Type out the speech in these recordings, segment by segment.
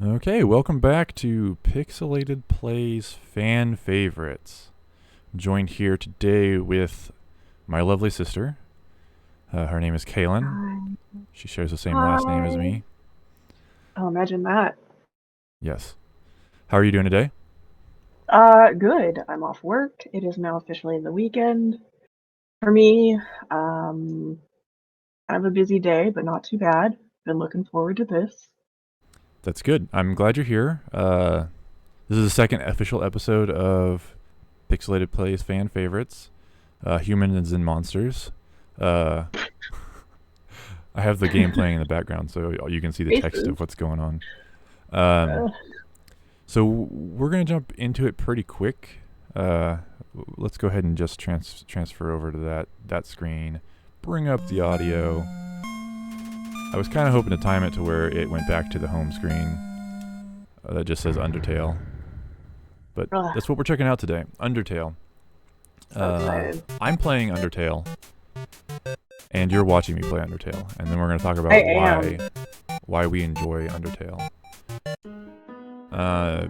Okay, welcome back to Pixelated Plays Fan Favorites. I'm joined here today with my lovely sister. Her name is Kaylin. Hi. She shares the same last name as Hi. me. Oh, imagine that. Yes. How are you doing today? Good. I'm off work. It is now officially the weekend for me. Kind of a busy day, but not too bad. Been looking forward to this. That's good. I'm glad you're here. This is the second official episode of Pixelated Plays Fan Favorites, Humans and Monsters. Uh, I have the game playing in the background, so you can see the text Faces. of what's going on. Um, Uh, So we're gonna jump into it pretty quick. Uh, let's go ahead and just transfer over to that screen. Bring up the audio. I was kind of hoping to time it to where it went back to the home screen that just says Undertale, but that's what we're checking out today. Undertale. so excited. I'm playing Undertale, and you're watching me play Undertale, and then we're gonna talk I about am. why we enjoy Undertale.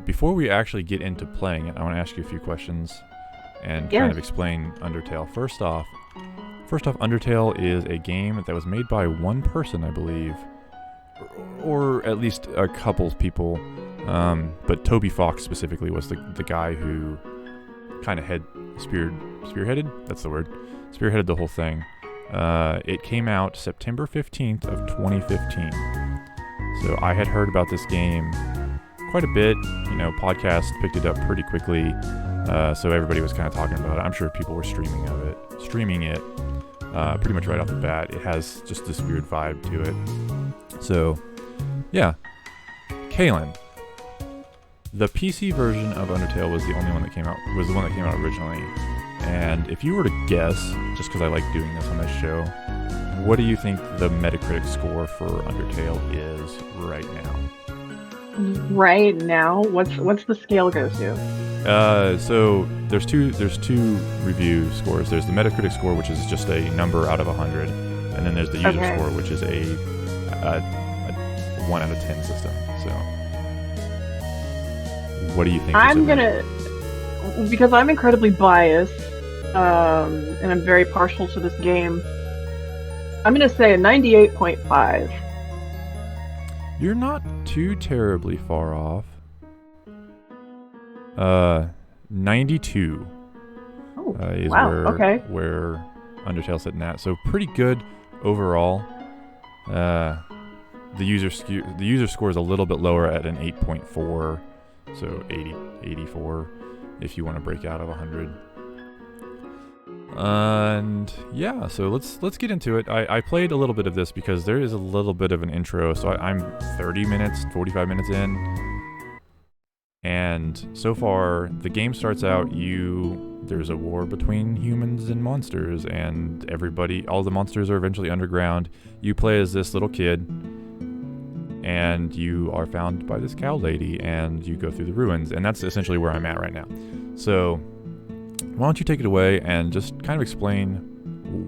Before we actually get into playing it, I want to ask you a few questions and kind Yes. of explain Undertale. First off, Undertale is a game that was made by one person, I believe, or at least a couple people. But Toby Fox specifically was the guy who kind of spearheaded. That's the word. Spearheaded the whole thing. It came out September 15th of 2015. So I had heard about this game quite a bit. Podcasts picked it up pretty quickly, so everybody was kind of talking about it. I'm sure people were streaming it pretty much right off the bat. It has just this weird vibe to it. So, yeah, Kaylin, the PC version of Undertale was the one that came out originally. And if you were to guess, just because I like doing this on this show, what do you think the Metacritic score for Undertale is right now? Right now, what's the scale go to? So there's two review scores. There's the Metacritic score, which is just a number out of 100, and then there's the user Okay. score, which is a 1 out of 10 system. So, what do you think is I'm it right gonna, because I'm incredibly biased, and I'm very partial to this game. I'm gonna say a 98.5. now? You're not too terribly far off. 92 Oh, is wow. Okay. where Undertale's sitting at. So pretty good overall. Uh, the user score is a little bit lower at an 8.4, so 84 if you want to break out of 100. And yeah, so let's get into it. I played a little bit of this because there is a little bit of an intro. So I'm 45 minutes in, and so far the game starts out. There's a war between humans and monsters, and all the monsters are eventually underground. You play as this little kid, and you are found by this cow lady, and you go through the ruins, and that's essentially where I'm at right now. So why don't you take it away and just kind of explain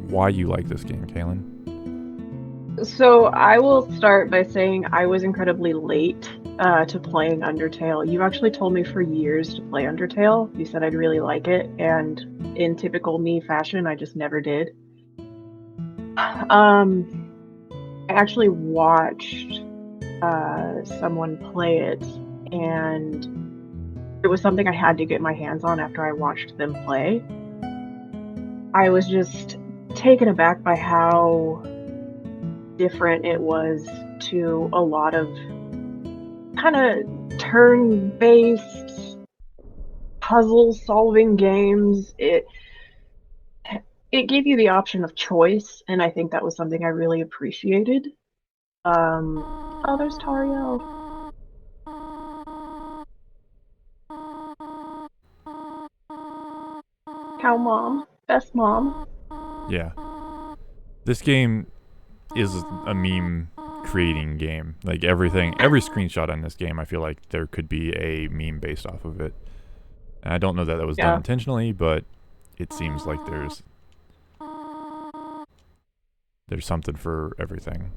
why you like this game, Kaylin? So I will start by saying I was incredibly late to playing Undertale. You actually told me for years to play Undertale. You said I'd really like it, and in typical me fashion, I just never did. I actually watched someone play it, and it was something I had to get my hands on after I watched them play. I was just taken aback by how different it was to a lot of kind of turn-based puzzle-solving games. It gave you the option of choice, and I think that was something I really appreciated. Oh, there's Tario. Cow mom. Best mom. Yeah, this game is a meme creating game. Like every screenshot on this game, I feel like there could be a meme based off of it. And I don't know that was done Yeah. intentionally, but it seems like there's something for everything.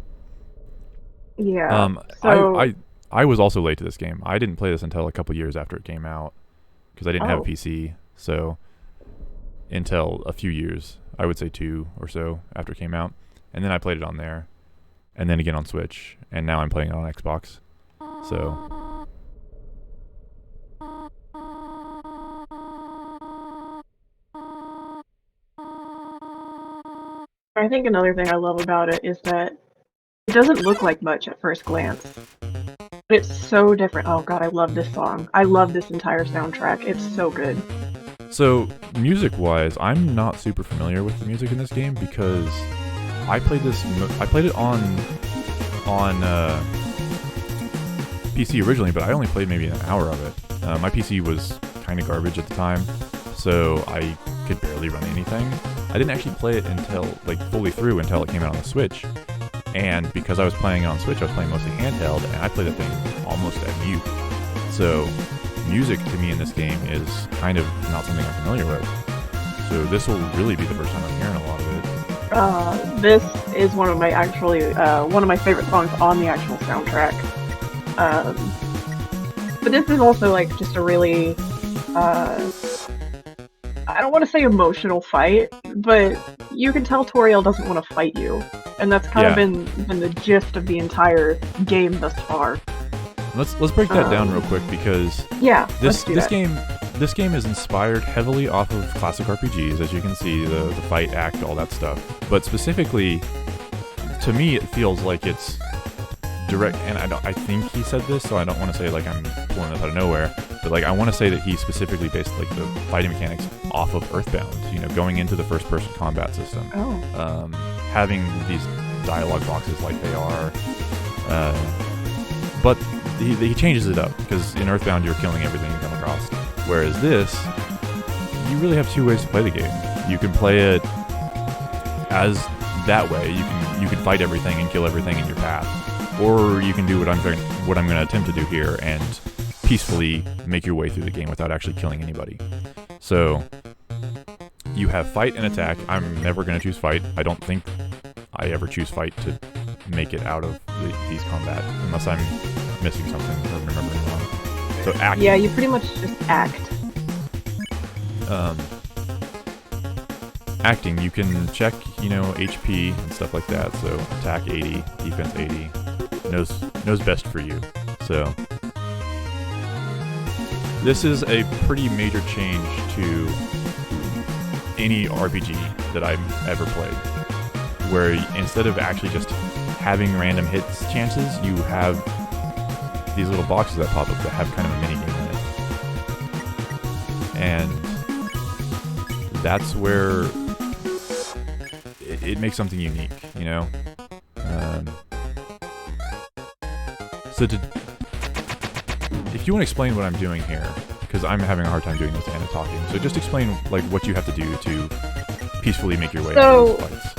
Yeah. Um, I So, I I was also late to this game. I didn't play this until a couple years after it came out because I didn't have a PC. So until a few years, I would say 2 or so after it came out, and then I played it on there, and then again on Switch, and now I'm playing it on Xbox. So. I think another thing I love about it is that it doesn't look like much at first glance. But it's so different. Oh god, I love this song. I love this entire soundtrack. It's so good. So, music-wise, I'm not super familiar with the music in this game because I played it on PC originally, but I only played maybe an hour of it. My PC was kind of garbage at the time, so I could barely run anything. I didn't actually play it until, fully through until it came out on the Switch. And because I was playing it on Switch, I was playing mostly handheld, and I played the thing almost at mute. So, music to me in this game is kind of not something I'm familiar with. So this will really be the first time I'm hearing a lot of it. This is one of my favorite songs on the actual soundtrack. But this is also just a really, I don't want to say emotional fight, but you can tell Toriel doesn't want to fight you. And that's kind of been the gist of the entire game thus far. Let's break that down real quick because this game is inspired heavily off of classic RPGs, as you can see, the fight act, all that stuff. But specifically, to me, it feels like it's direct. And I think he said this, so I don't want to say I'm pulling this out of nowhere. But I want to say that he specifically based the fighting mechanics off of Earthbound. Going into the first-person combat system, having these dialogue boxes like they are, but he changes it up because in Earthbound you're killing everything you come across, whereas this, you really have 2 ways to play the game. You can play it as that way. You can fight everything and kill everything in your path, or you can do what I'm going to attempt to do here and peacefully make your way through the game without actually killing anybody. So you have fight and attack. I'm never going to choose fight. I don't think I ever choose fight to make it out of these combat unless I'm missing something or remembering wrong. So acting. Yeah, you pretty much just act. Acting, you can check, HP and stuff like that. So attack 80, defense 80, knows best for you. So this is a pretty major change to any RPG that I've ever played, where instead of actually just having random hits chances, you have these little boxes that pop up that have kind of a mini game in it. And that's where it makes something unique, So if you want to explain what I'm doing here, because I'm having a hard time doing this and talking, so just explain what you have to do to peacefully make your way through these fights.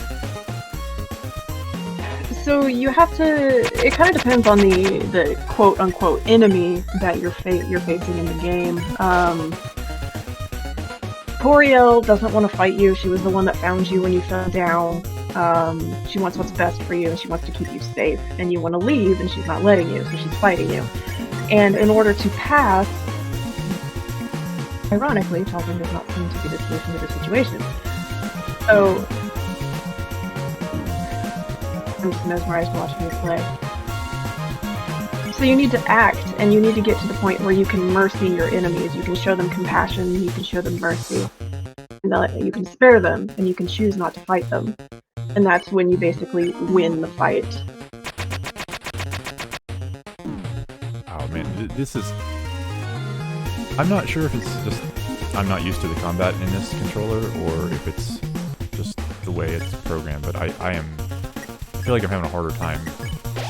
So you have to. It kind of depends on the quote unquote enemy that you're facing in the game. Toriel doesn't want to fight you. She was the one that found you when you fell down. She wants what's best for you, and she wants to keep you safe. And you want to leave, and she's not letting you, so she's fighting you. And in order to pass, ironically, talking does not seem to be the solution to the situation. So I'm just mesmerized watching you play. So you need to act, and you need to get to the point where you can mercy your enemies. You can show them compassion, you can show them mercy. And you can spare them, and you can choose not to fight them. And that's when you basically win the fight. Oh man, this is... I'm not sure if it's just I'm not used to the combat in this controller, or if it's just the way it's programmed, but I feel like I'm having a harder time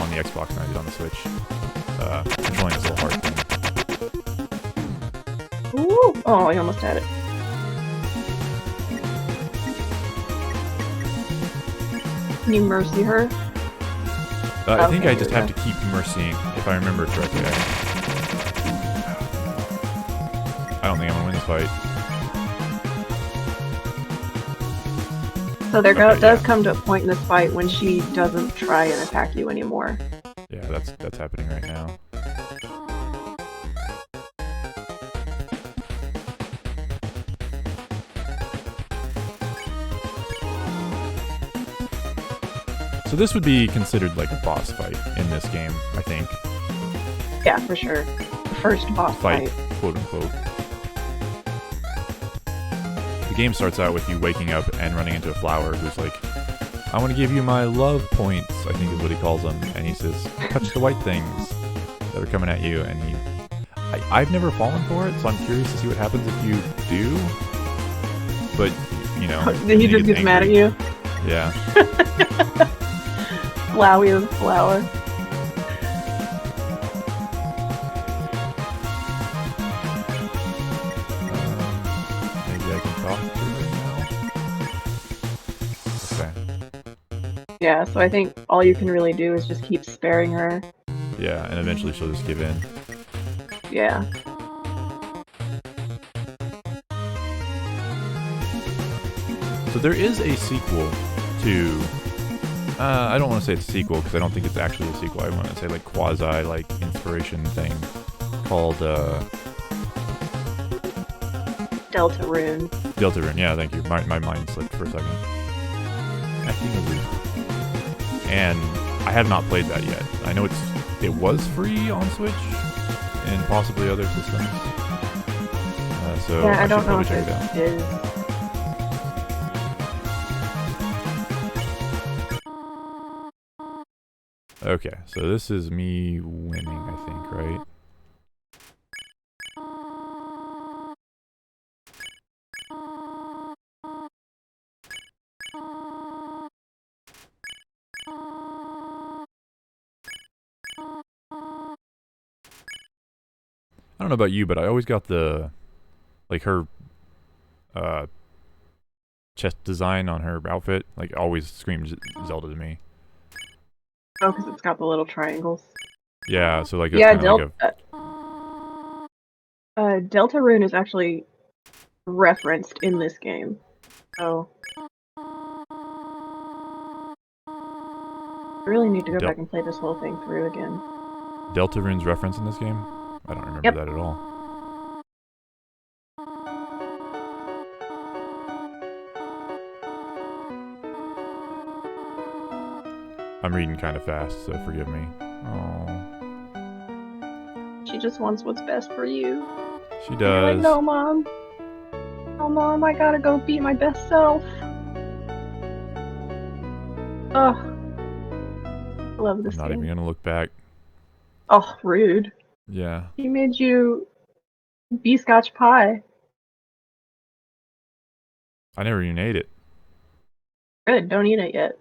on the Xbox than I did on the Switch. Controlling this little hard thing. Ooh! Oh, I almost had it. Can you mercy her? I think I just have to keep mercying, if I remember correctly. I don't think I'm gonna win this fight. So there does come to a point in this fight when she doesn't try and attack you anymore. Yeah, that's happening right now. So this would be considered like a boss fight in this game, I think. Yeah, for sure. The first boss fight. Quote unquote. The game starts out with you waking up and running into a flower who's like, I want to give you my love points, I think is what he calls them. And he says, touch the white things that are coming at you. And I've never fallen for it, so I'm curious to see what happens if you do. But, you know. Then he just gets mad at you? Yeah. Flowey the flower. Maybe I can talk to her now. Okay. Yeah, so I think all you can really do is just keep sparing her. Yeah, and eventually she'll just give in. Yeah. So there is a sequel to... I don't want to say it's a sequel because I don't think it's actually a sequel. I want to say like quasi like inspiration thing called Deltarune. Deltarune. Yeah, thank you. My mind slipped for a second. And I have not played that yet. I know it was free on Switch and possibly other systems. So yeah, I don't know probably if check it out. it is. Okay, so this is me winning, I think, right? I don't know about you, but I always got the, like, her chest design on her outfit, like, always screamed Zelda to me. Oh, because it's got the little triangles. Yeah, so like it's yeah, kind of like Deltarune is actually referenced in this game. So I really need to go back and play this whole thing through again. Deltarune's reference in this game? I don't remember that at all. I'm reading kind of fast, so forgive me. Oh. She just wants what's best for you. She does. You're like, no, Mom. Oh, Mom, I gotta go be my best self. Ugh. I love this I'm not game. even gonna look back. Oh, rude. Yeah. He made you B-scotch pie. I never even ate it. Good, don't eat it yet.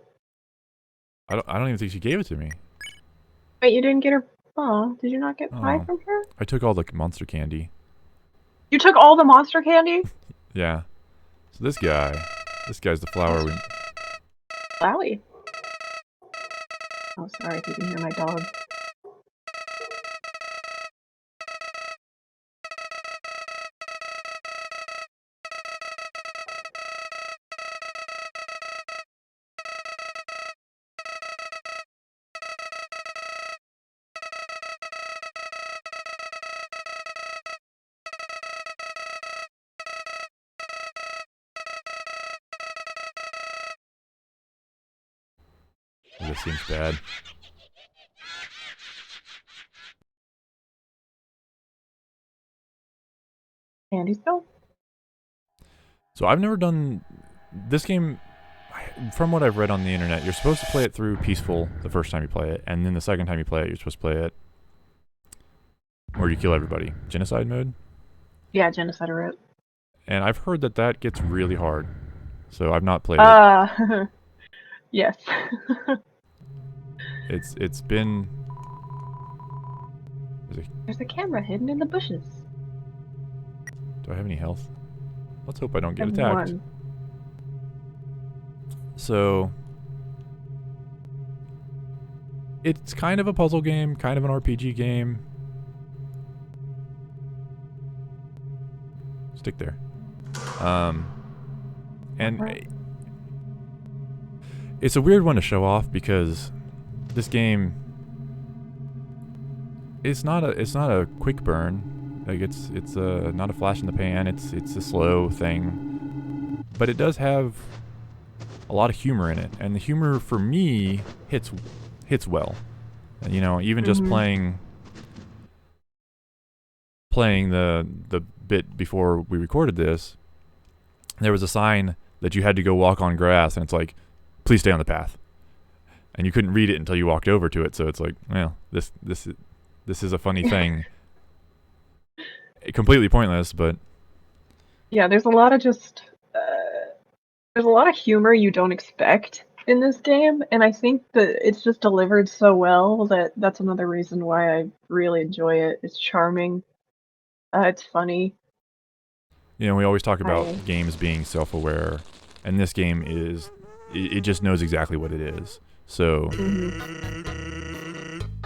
I don't even think she gave it to me. Wait, you didn't get her... Aw, did you not get pie from her? I took all the monster candy. You took all the monster candy? Yeah. So this guy's the flower we... Flowey. Oh, sorry if you can hear my dog. This seems bad. Candy still? So I've never done this game. From what I've read on the internet, you're supposed to play it through peaceful the first time you play it, and then the second time you play it, you're supposed to play it where you kill everybody. Genocide mode? Yeah, genocide route. And I've heard that gets really hard. So I've not played it. Yes. It's been... There's a camera hidden in the bushes. Do I have any health? Let's hope I don't get attacked. One. So... It's kind of a puzzle game, kind of an RPG game. Stick there. And it's a weird one to show off because this game, it's not a quick burn. Like it's not a flash in the pan. It's a slow thing, but it does have a lot of humor in it, and the humor for me hits well. You know, even just playing the bit before we recorded this, there was a sign that you had to go walk on grass, and it's like, please stay on the path. And you couldn't read it until you walked over to it, so it's like, well, this is a funny thing. Completely pointless, but Yeah, there's a lot of there's a lot of humor you don't expect in this game, and I think that it's just delivered so well that that's another reason why I really enjoy it. It's charming. It's funny. you know, we always talk about games being self-aware, and this game is, it just knows exactly what it is. So, and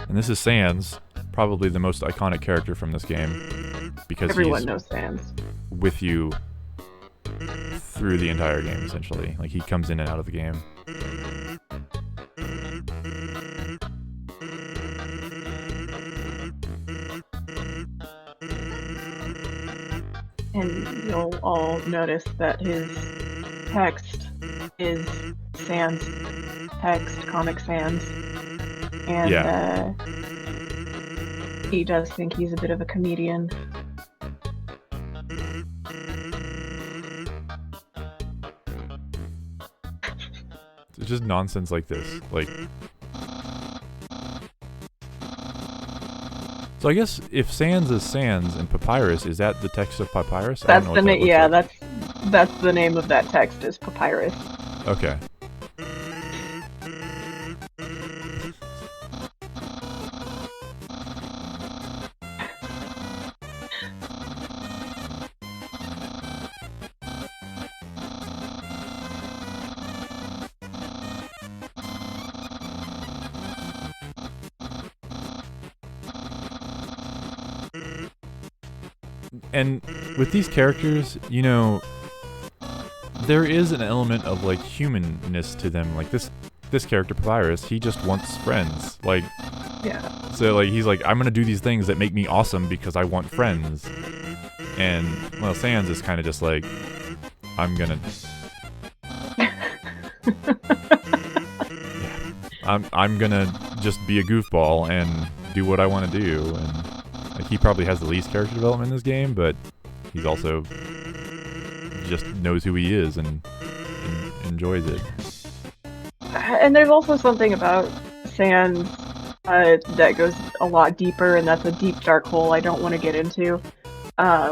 this is Sans, probably the most iconic character from this game, because everyone knows Sans. With you through the entire game, essentially. Like, he comes in and out of the game. And you'll all notice that his text is Sans text, Comic Sans. And he does think he's a bit of a comedian. It's just nonsense like this. Like, so I guess if Sans is Sans and Papyrus, is that the text of Papyrus? That's the name. Yeah, that's the name of that text is Papyrus. Okay. And with these characters, you know, there is an element of like humanness to them. Like this character Papyrus, he just wants friends. Like, yeah. So like he's like, I'm gonna do these things that make me awesome because I want friends. And well, Sans is kind of just like, I'm gonna. I'm gonna just be a goofball and do what I want to do. And like, he probably has the least character development in this game, but he's also just knows who he is and enjoys it. And there's also something about Sans that goes a lot deeper, and that's a deep dark hole I don't want to get into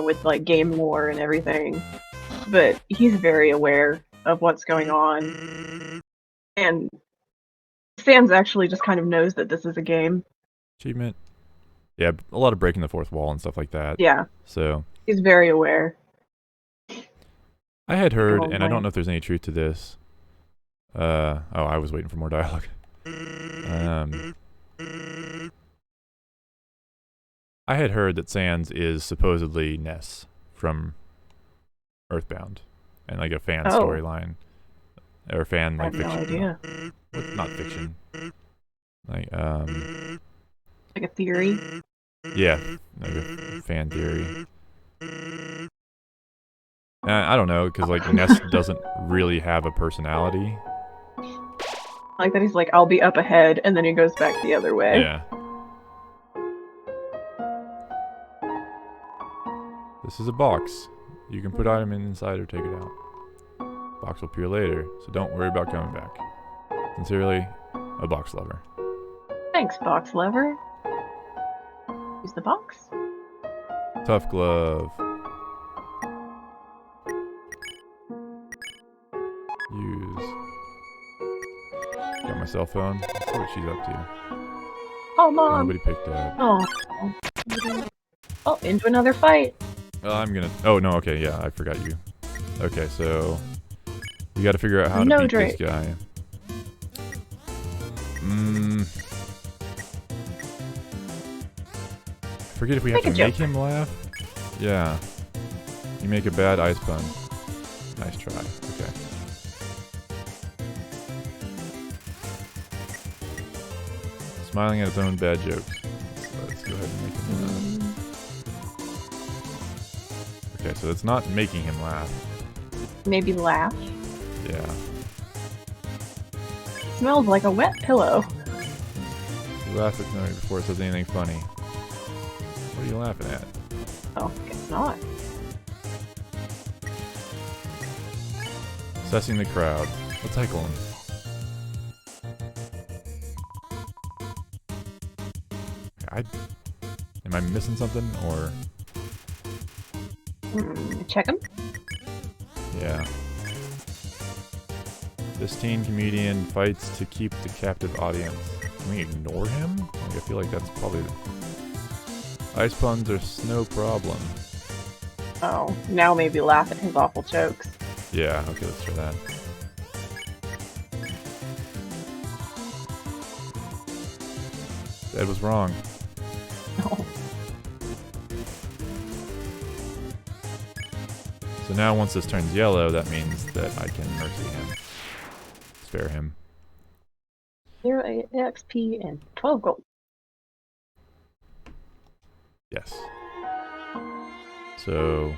with like game lore and everything. But he's very aware of what's going on, and Sans actually just kind of knows that this is a game. Achievement. Yeah, a lot of breaking the fourth wall and stuff like that. Yeah. So he's very aware. I had heard, and I don't know if there's any truth to this. Oh, I was waiting for more dialogue. I had heard that Sans is supposedly Ness from Earthbound, and like a fan storyline, or fan like fiction. I have no idea. Not fiction. Like a theory. Yeah, like a fan theory. I don't know, because like Ness doesn't really have a personality. Like that he's like, I'll be up ahead, and then he goes back the other way. Yeah. This is a box. You can put item inside or take it out. Box will appear later, so don't worry about coming back. Sincerely, a box lover. Thanks, box lover. Use the box. Tough glove. Use. Got my cell phone. Let's see what she's up to. Oh, Mom. Nobody picked up. Oh. Oh, into another fight. I'm gonna. Oh no. Okay. Yeah, I forgot you. Okay, so you got to figure out how to beat this guy. Forget if we have to make him laugh. Yeah. You make a bad ice pun. Nice try. Okay. Smiling at its own bad jokes. Let's go ahead and make him laugh. Okay, so it's not making him laugh. Maybe laugh. Yeah. smells like a wet pillow. You laugh at me before it says anything funny. What are you laughing at? Oh, guess not. Assessing the crowd. Let's heckle him. Am I missing something, or? Check him. Yeah. This teen comedian fights to keep the captive audience. Can we ignore him? Like, I feel like that's probably... Ice puns are no problem. Oh, now maybe laugh at his awful jokes. Yeah, okay, let's try that. Ed was wrong. No. So now once this turns yellow, that means that I can mercy him. Spare him. 0 XP and 12 gold. Yes. So...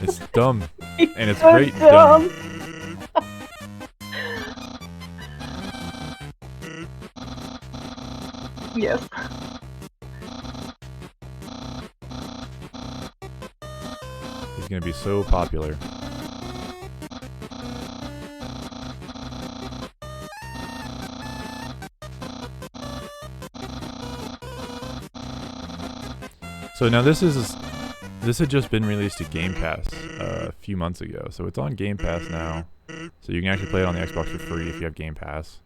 It's dumb. And it's so great dumb. Yes. He's gonna be so popular. So now this had just been released to Game Pass a few months ago, so it's on Game Pass now. So you can actually play it on the Xbox for free if you have Game Pass.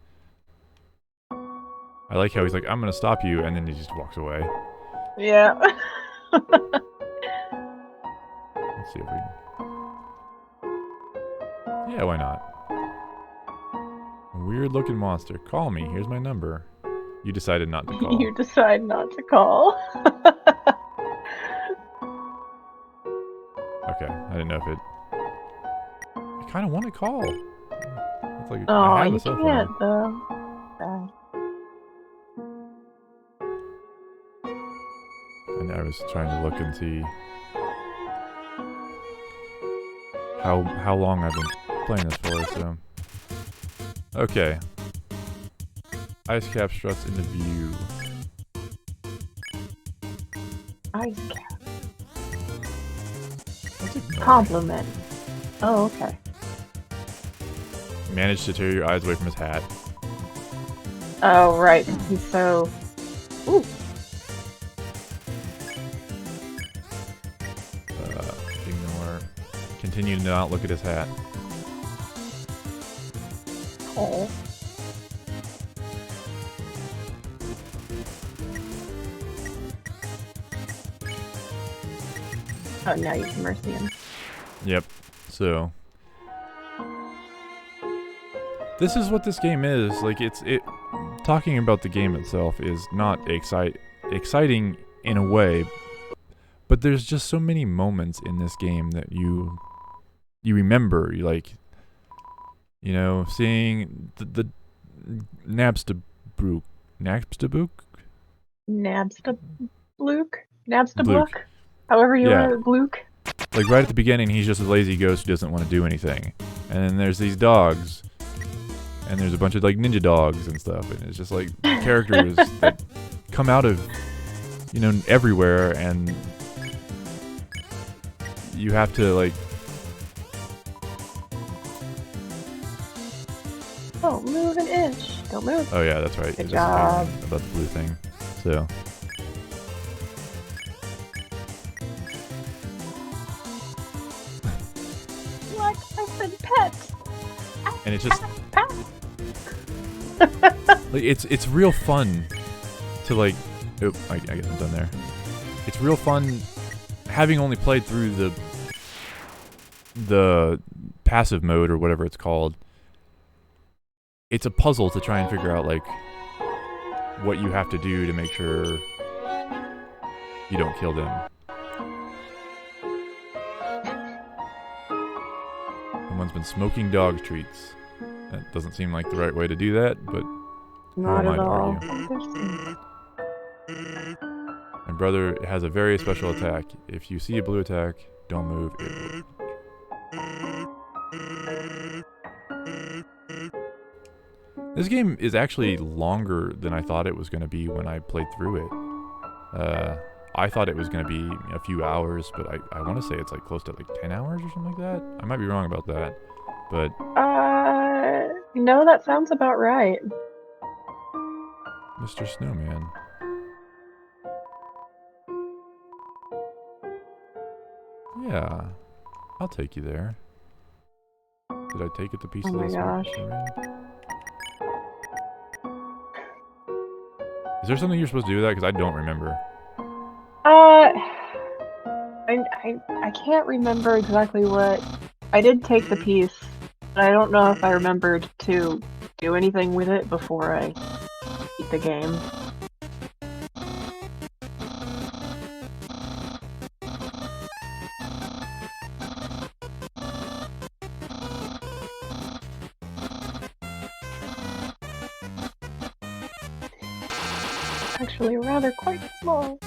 I like how he's like, I'm gonna stop you, and then he just walks away. Yeah. Let's see if we can... Yeah, why not? Weird looking monster. Call me. Here's my number. You decided not to call. You decide not to call. Okay, I didn't know if it... I kind of want to call. It's like, Oh, I have you a cell can't phone. though. And I was trying to look and see how long I've been playing this for, so... Okay. Ice cap struts into view. Ice cap. Let's ignore it. Compliment. Oh, okay. Managed to tear your eyes away from his hat. Oh, right. He's so... Ooh. Ignore. Continue to not look at his hat. Oh. Oh, now you can mercy him. Yep. So... This is what this game is. Like, talking about the game itself is not exciting in a way, but there's just so many moments in this game that you remember. You like, you know, seeing the Nabstabrook. Nabstablook? However you Yeah. want it, Blook. Like, right at the beginning, he's just a lazy ghost who doesn't want to do anything. And then there's these dogs. And there's a bunch of, like, ninja dogs and stuff. And it's just, like, characters that come out of, you know, everywhere. And you have to, like... Don't move an inch. Don't move. Oh, yeah, that's right. Good This is how you job. know about the blue thing. So... Like I've been pet. And it's just... like, it's real fun to, like... Oh, I guess I'm done there. It's real fun having only played through the passive mode or whatever it's called. It's a puzzle to try and figure out, like, what you have to do to make sure you don't kill them. Someone's been smoking dog treats. That doesn't seem like the right way to do that, but who Not am I at to all. argue? My brother has a very special attack. If you see a blue attack, don't move. It will. This game is actually longer than I thought it was going to be when I played through it. I thought it was going to be a few hours, but I want to say it's like close to like 10 hours or something like that. I might be wrong about that, but... No, that sounds about right. Mr. Snowman. Yeah, I'll take you there. Did I take it to pieces? Oh my gosh. Is there something you're supposed to do with that? Because I don't remember. I can't remember exactly what. I did take the piece, but I don't know if I remembered to do anything with it before I beat the game. Actually, rather quite small.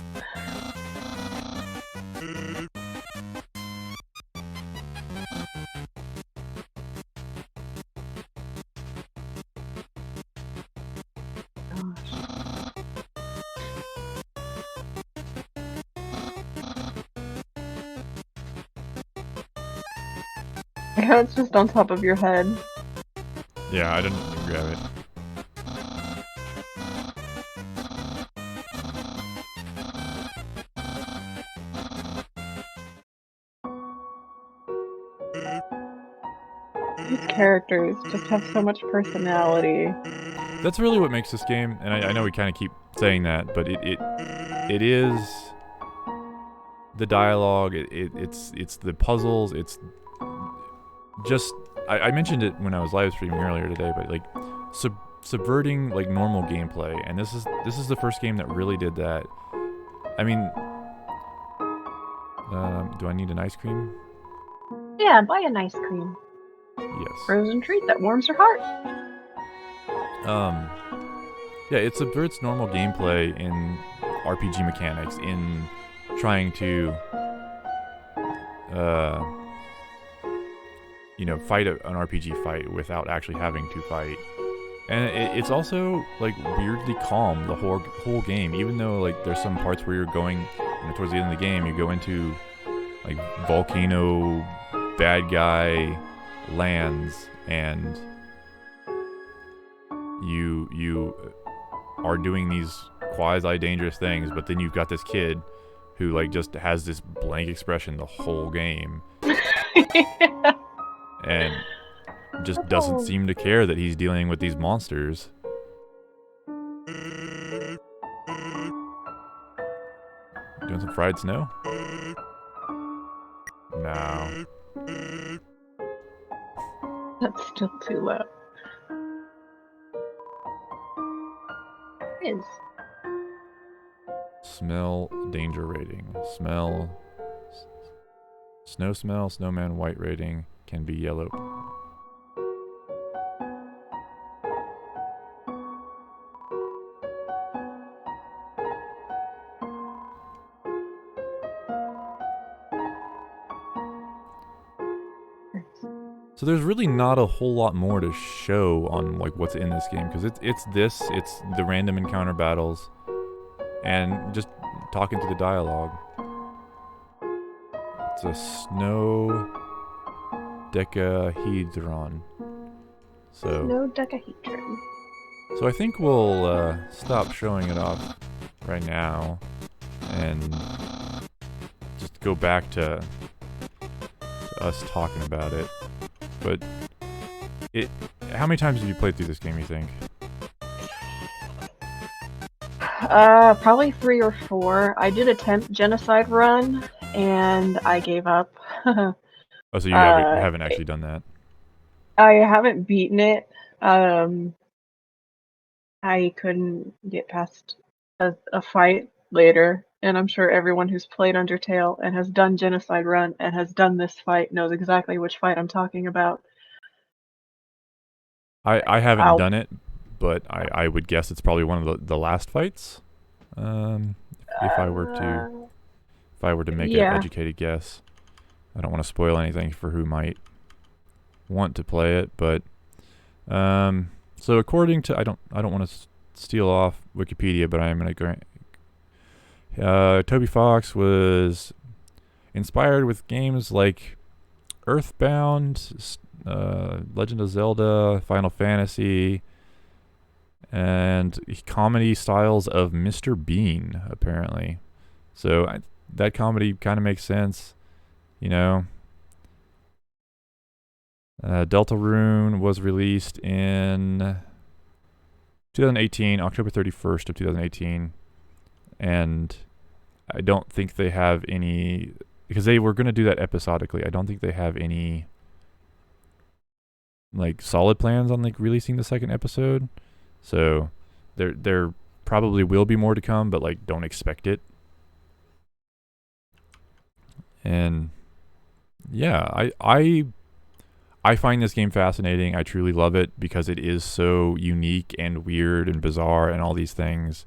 Yeah, it's just on top of your head. Yeah, I didn't grab it. These characters just have so much personality. That's really what makes this game, and I know we kind of keep saying that, but it is the dialogue, it's the puzzles, it's just... I mentioned it when I was live streaming earlier today, but like subverting like normal gameplay, and this is the first game that really did that. I mean, do I need an ice cream? Yeah, buy an ice cream. Yes. Frozen treat that warms your heart. Yeah, it subverts normal gameplay in RPG mechanics, in trying to, fight an RPG fight without actually having to fight. And it's also, like, weirdly calm the whole game, even though, like, there's some parts where you're going, towards the end of the game, you go into, like, volcano bad guy lands, and you are doing these quasi-dangerous things, but then you've got this kid who, like, just has this blank expression the whole game. And just doesn't seem to care that he's dealing with these monsters. Doing some fried snow? No. That's still too low. It is. Smell danger rating. Smell. Snow smell, snowman white rating can be yellow. So there's really not a whole lot more to show on like what's in this game, because it's the random encounter battles, and just talking to the dialogue. It's a snow decahedron. Snow decahedron. So I think we'll stop showing it off right now, and just go back to us talking about it. But how many times have you played through this game, you think? Probably 3 or 4. I did attempt genocide run, and I gave up. Oh, so you haven't actually done that? I haven't beaten it. I couldn't get past a fight later, and I'm sure everyone who's played Undertale and has done Genocide Run and has done this fight knows exactly which fight I'm talking about. I haven't I'll done it, but I would guess it's probably one of the last fights. Um, if I were to uh, if I were to make an yeah. educated guess, I don't want to spoil anything for who might want to play it, but so according to I don't want to steal off Wikipedia, but I am going to grant. Toby Fox was inspired with games like Earthbound, Legend of Zelda, Final Fantasy, and comedy styles of Mr. Bean, apparently. So that comedy kind of makes sense, you know. Deltarune was released in 2018, October 31st of 2018, and I don't think they have any because they were going to do that episodically. I don't think they have any like solid plans on like releasing the second episode. So there probably will be more to come, but like don't expect it. And yeah, I find this game fascinating. I truly love it because it is so unique and weird and bizarre and all these things.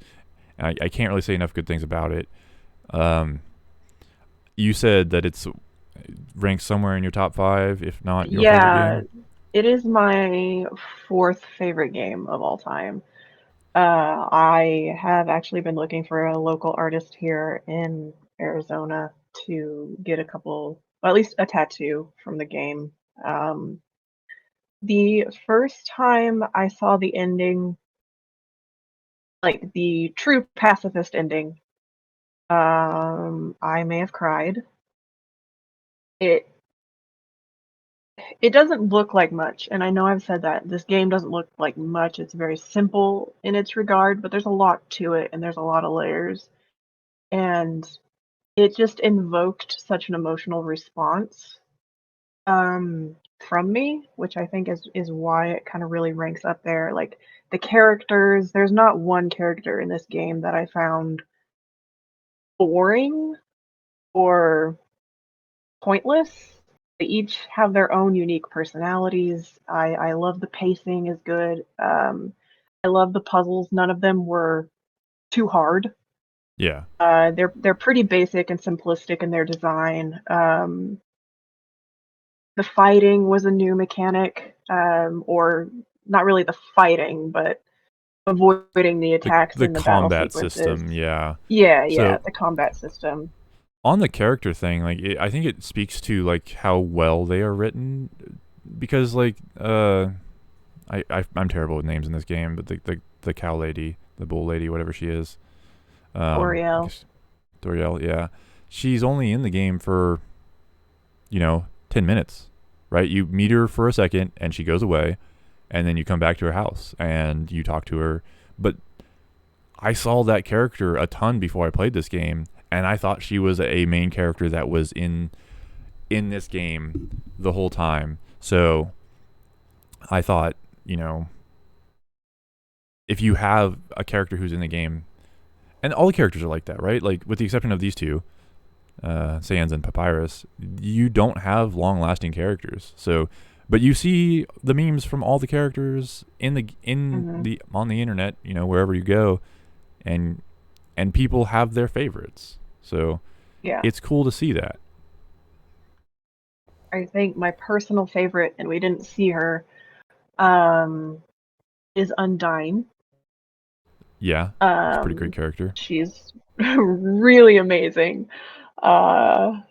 And I can't really say enough good things about it. Um, you said that it's ranked somewhere in your top five, if not your favorite Yeah, game. it is my fourth favorite game of all time. I have actually been looking for a local artist here in Arizona to get a couple, well, at least a tattoo from the game. Um, the first time I saw the ending, like the true pacifist ending, I may have cried. It it doesn't look like much, and I know I've said that. This game doesn't look like much. It's very simple in its regard, but there's a lot to it and there's a lot of layers. And it just invoked such an emotional response from me, which I think is why it kind of really ranks up there. Like the characters, there's not one character in this game that I found boring or pointless. They each have their own unique personalities. I love the pacing is good. I love the puzzles. None of them were too hard. Yeah. They're pretty basic and simplistic in their design. The fighting was a new mechanic, or not really the fighting, but avoiding the attacks The in the battle combat sequences. system, yeah. Yeah, yeah, So the combat system. on the character thing, like I think it speaks to like how well they are written, because like I'm terrible with names in this game, but the cow lady, the bull lady, whatever she is, I Oriel. guess Doriel, yeah, she's only in the game for 10 minutes, right? You meet her for a second and she goes away, and then you come back to her house and you talk to her, but I saw that character a ton before I played this game, and I thought she was a main character that was in this game the whole time. So I thought, if you have a character who's in the game, and all the characters are like that, right? Like with the exception of these two, Sans and Papyrus, you don't have long-lasting characters. So, but you see the memes from all the characters Hmm. on the internet, wherever you go, and people have their favorites. So Yeah. it's cool to see that. I think my personal favorite, and we didn't see her, um, is Undyne. Yeah, it's a pretty great Um, character. she's really amazing. Uh,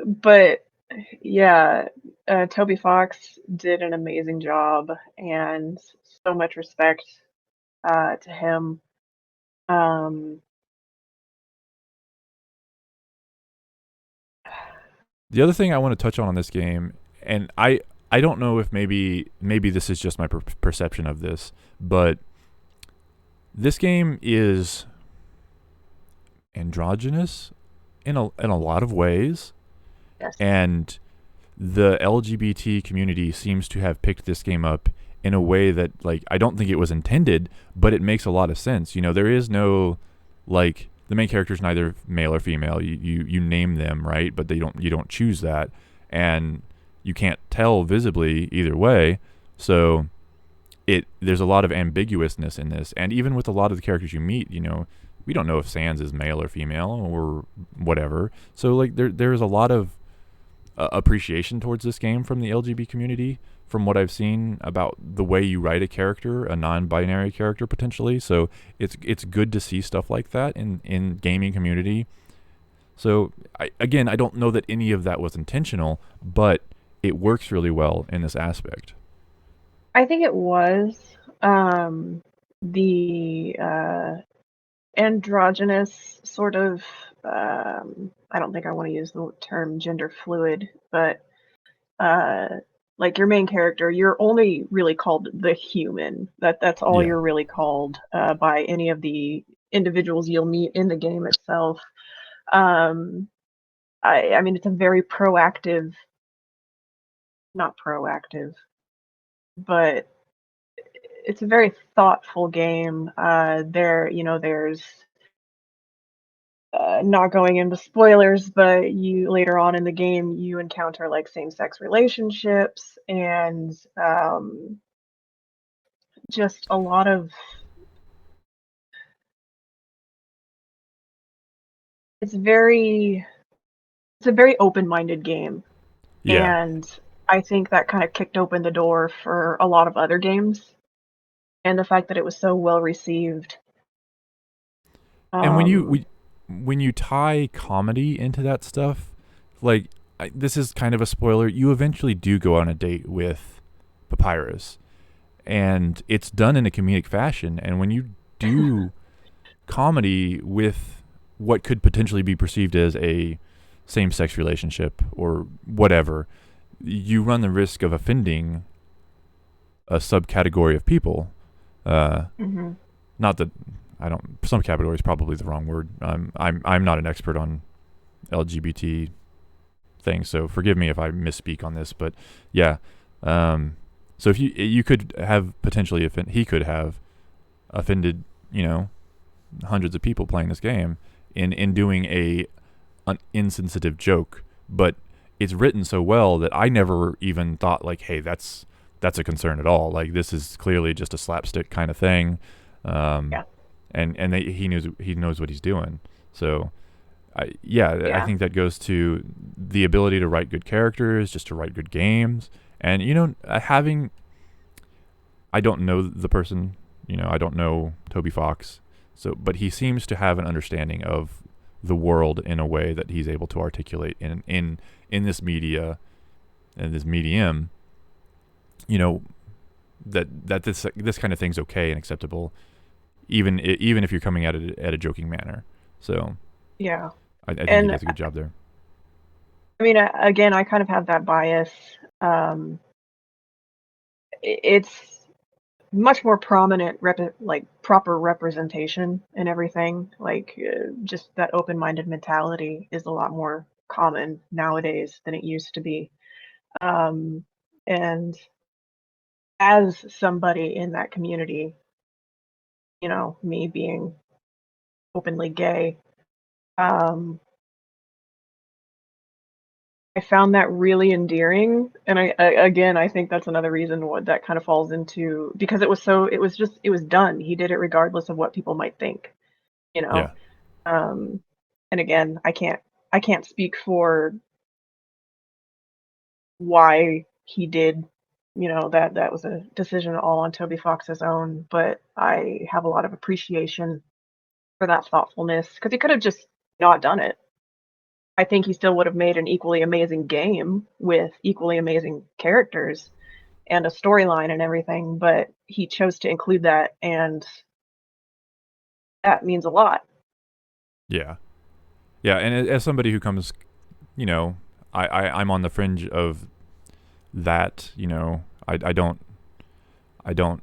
but yeah, Toby Fox did an amazing job, and so much respect to him. Um, The other thing I want to touch on this game, and I don't know if maybe this is just my perception of this, but this game is androgynous in a lot of ways, yes. and the LGBT community seems to have picked this game up in a way that like I don't think it was intended, but it makes a lot of sense. There is no like the main character is neither male or female. You name them, right, but you don't choose that, and you can't tell visibly either way. So there's a lot of ambiguousness in this, and even with a lot of the characters you meet, we don't know if Sans is male or female or whatever. So like there's a lot of appreciation towards this game from the LGBT community, from what I've seen about the way you write a character, a non-binary character potentially. So it's good to see stuff like that in gaming community. So I don't know that any of that was intentional, but it works really well in this aspect. I think it was the androgynous sort of. I don't think I want to use the term gender fluid, but uh, like your main character, you're only really called the human. That's all Yeah. you're really called by any of the individuals you'll meet in the game itself. Um, I mean, it's a very proactive, not proactive, but it's a very thoughtful game. There's not going into spoilers, but you later on in the game you encounter like same-sex relationships and just a lot of it's very it's a very open-minded game, Yeah. and I think that kind of kicked open the door for a lot of other games, and the fact that it was so well received. And Um, when you tie comedy into that stuff, like this is kind of a spoiler, you eventually do go on a date with Papyrus, and it's done in a comedic fashion. And when you do comedy with what could potentially be perceived as a same-sex relationship or whatever, you run the risk of offending a subcategory of people. Uh, mhm. Not that I don't. Some category is probably the wrong word. I'm not an expert on LGBT things, so forgive me if I misspeak on this. But yeah, so if you could have potentially he could have offended hundreds of people playing this game in doing an insensitive joke, but it's written so well that I never even thought like, hey, that's a concern at all. Like this is clearly just a slapstick kind of thing. Um, Yeah, he knows what he's doing. So I yeah, think that goes to the ability to write good characters, just to write good games, and having I don't know the person, I don't know Toby Fox, so but he seems to have an understanding of the world in a way that he's able to articulate in this media and this medium, you know that this kind of thing's okay and acceptable, even if you're coming at it at a joking manner. So yeah. I think he And does a good job there. I mean, again, I kind of have that bias. Um, it's much more prominent, like proper representation and everything. Like just that open-minded mentality is a lot more common nowadays than it used to be. Um, and as somebody in that community, me being openly gay, um, I found that really endearing, and again, I think that's another reason what that kind of falls into because it was done. He did it regardless of what people might think, you know. Yeah, Um, and again, I can't speak for why he did, that was a decision all on Toby Fox's own, but I have a lot of appreciation for that thoughtfulness because he could have just not done it. I think he still would have made an equally amazing game with equally amazing characters and a storyline and everything, but he chose to include that, and that means a lot. yeah, yeah. And as somebody who comes, you know, I'm on the fringe of that. I don't.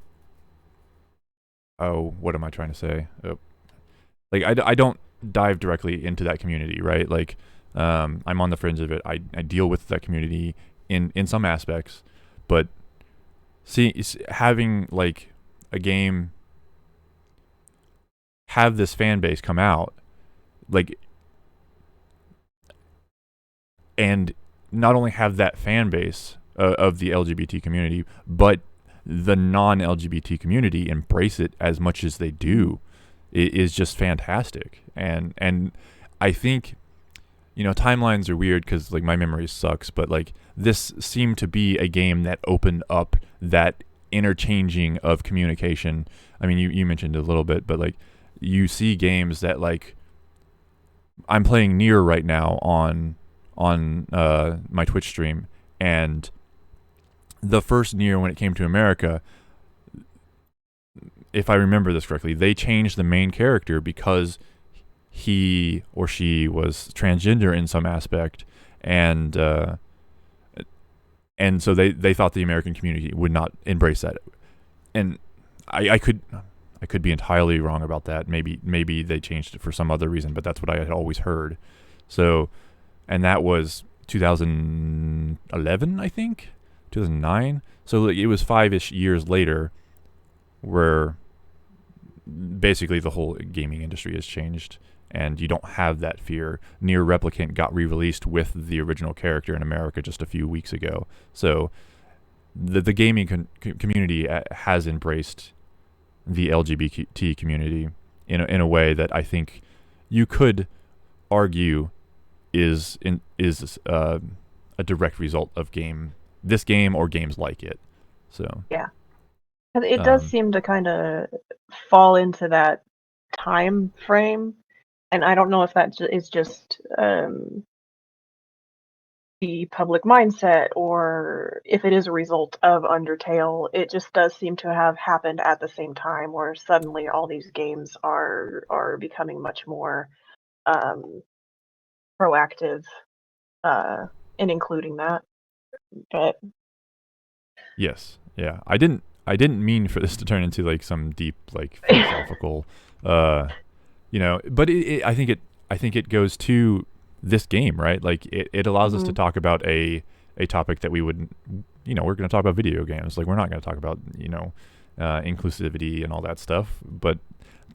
Oh, what am I trying to say? Like I don't dive directly into that community, right? Like, I'm on the fringe of it. I deal with that community in some aspects, but having like a game have this fan base come out, like, and not only have that fan base of the LGBT community, but the non-LGBT community embrace it as much as they do, it is just fantastic. And I think, timelines are weird because like my memory sucks, but like this seemed to be a game that opened up that interchanging of communication. I mean, you mentioned it a little bit, but like you see games that, like, I'm playing Nier right now on my Twitch stream, and the first Nier, when it came to America, if I remember this correctly, they changed the main character because he or she was transgender in some aspect, and so they thought the American community would not embrace that, and I could be entirely wrong about that. Maybe they changed it for some other reason, but that's what I had always heard. So, and that was 2011, I think, 2009. So it was 5-ish years later, where basically the whole gaming industry has changed, and you don't have that fear. Nier Replicant got re-released with the original character in America just a few weeks ago. So the gaming community has embraced the LGBT community in a way that I think you could argue is a direct result of this game or games like it. So Yeah. It does seem to kind of fall into that time frame, and I don't know if that is just the public mindset, or if it is a result of Undertale. It just does seem to have happened at the same time, where suddenly all these games are becoming much more proactive in including that. But yes, yeah, I didn't mean for this to turn into like some deep like philosophical, but I think it goes to this game, right? Like it allows us to talk about a topic that we wouldn't, we're going to talk about video games. Like we're not going to talk about, inclusivity and all that stuff, but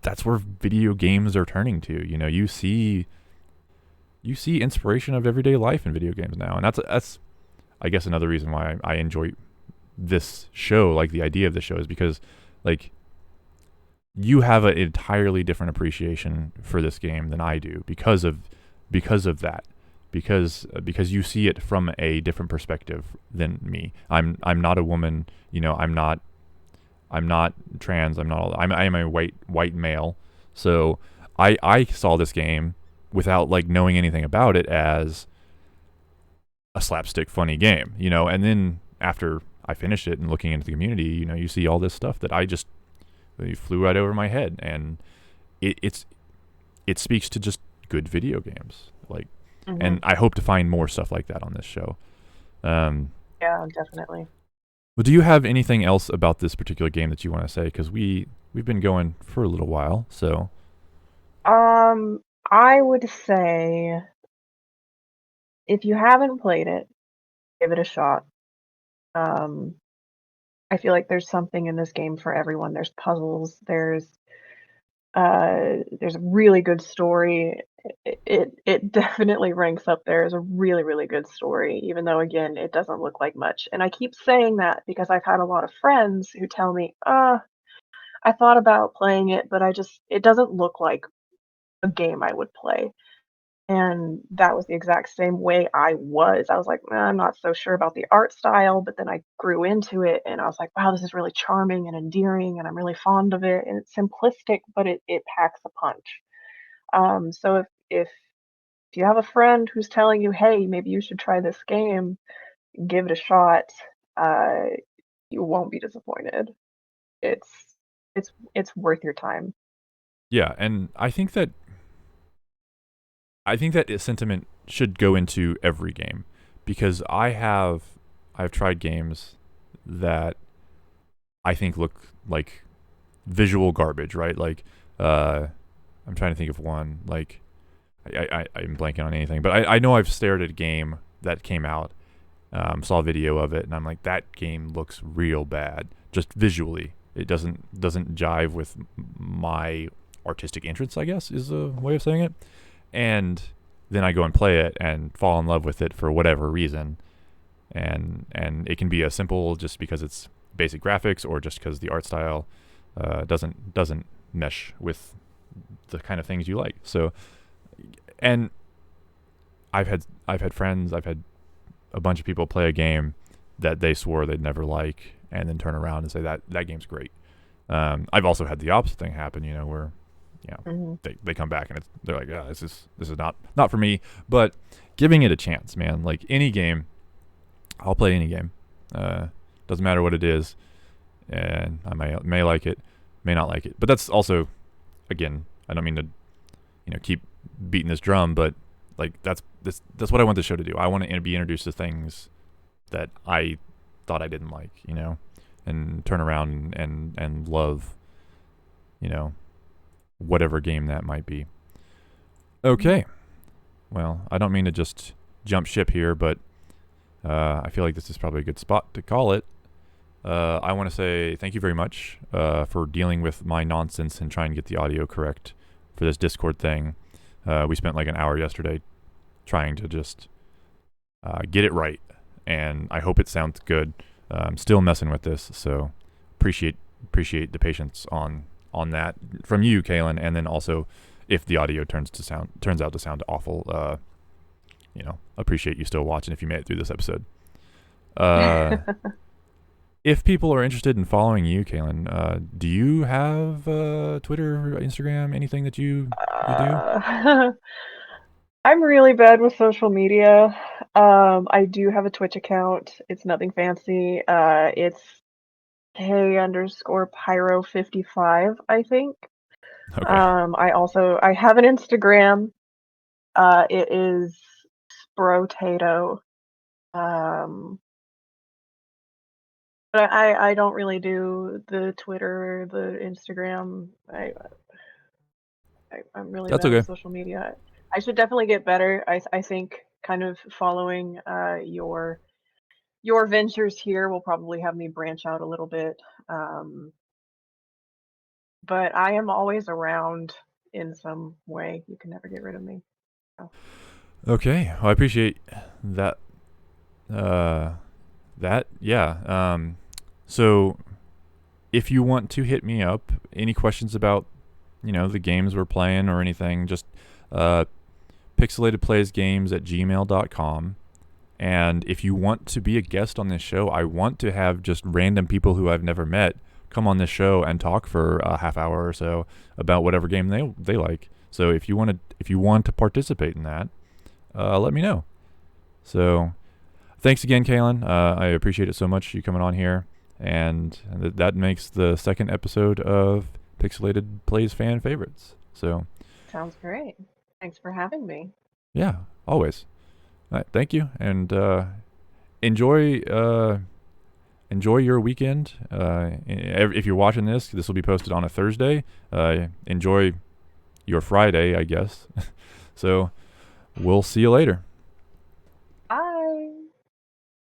that's where video games are turning to. You see inspiration of everyday life in video games now, and that's I guess another reason why I enjoy this show. Like the idea of the show is because, like, you have an entirely different appreciation for this game than I do because of that, because you see it from a different perspective than me. I'm not a woman, I'm not trans, I am a white male. So I saw this game without like knowing anything about it as a slapstick funny game, and then after I finished it and looking into the community, you see all this stuff that it flew right over my head, and it speaks to just good video games, like, and I hope to find more stuff like that on this show. Yeah, definitely. Well, do you have anything else about this particular game that you want to say? Because we've been going for a little while, so. I would say if you haven't played it, give it a shot. I feel like there's something in this game for everyone. There's puzzles. There's a really good story. It definitely ranks up there as a really, really good story, even though again it doesn't look like much. And I keep saying that because I've had a lot of friends who tell me, I thought about playing it, but it doesn't look like a game I would play." And that was the exact same way I was. I was like, I'm not so sure about the art style," but then I grew into it and I was like, "Wow, this is really charming and endearing and I'm really fond of it, and it's simplistic, but it packs a punch." So if you have a friend who's telling you, "Hey, maybe you should try this game," give it a shot. Uh, you won't be disappointed. It's it's worth your time. Yeah, and I think that sentiment should go into every game, because I've tried games that I think look like visual garbage, right? Like, I'm trying to think of one. Like, I'm blanking on anything, but I know I've stared at a game that came out, saw a video of it, and I'm like, that game looks real bad, just visually. It doesn't jive with my artistic interests, I guess is a way of saying it. And then I go and play it and fall in love with it for whatever reason. And it can be as simple just because it's basic graphics, or just because the art style doesn't mesh with the kind of things you like. So, and I've had friends, I've had a bunch of people play a game that they swore they'd never like, and then turn around and say that game's great. I've also had the opposite thing happen, where they come back and they're like, this is not for me. But giving it a chance, man. Like any game, I'll play any game. Doesn't matter what it is, and I may like it, may not like it. But that's also, again, I don't mean to keep beating this drum, but like that's what I want the show to do. I want to be introduced to things that I thought I didn't like, and turn around and love, whatever game that might be. Okay. Well, I don't mean to just jump ship here, but I feel like this is probably a good spot to call it. I want to say thank you very much for dealing with my nonsense and trying to get the audio correct for this Discord thing. We spent like an hour yesterday trying to just get it right, and I hope it sounds good. I'm still messing with this, so appreciate the patience on that from you, Kaylin, and then also if the audio turns out to sound awful, appreciate you still watching if you made it through this episode. If people are interested in following you, Kaylin, do you have Twitter, Instagram, anything that you do? I'm really bad with social media. I do have a Twitch account. It's nothing fancy. It's K_Pyro55, I think. Okay. I have an Instagram. It is Sprotato. But I don't really do the Twitter, the Instagram. I'm really That's bad okay. with social media. I should definitely get better. I think kind of following your ventures here will probably have me branch out a little bit. But I am always around in some way. You can never get rid of me. So. Okay. Well, I appreciate that. Yeah. So if you want to hit me up, any questions about, the games we're playing or anything, just pixelatedplaysgames@gmail.com. And if you want to be a guest on this show, I want to have just random people who I've never met come on this show and talk for a half hour or so about whatever game they like. So if you want to participate in that, let me know. So thanks again, Kaylin. I appreciate it so much, you coming on here. And that makes the second episode of Pixelated Plays Fan Favorites. So sounds great. Thanks for having me. Yeah, always. All right, thank you, and enjoy your weekend. If you're watching this will be posted on a Thursday. Enjoy your Friday, I guess. So we'll see you later.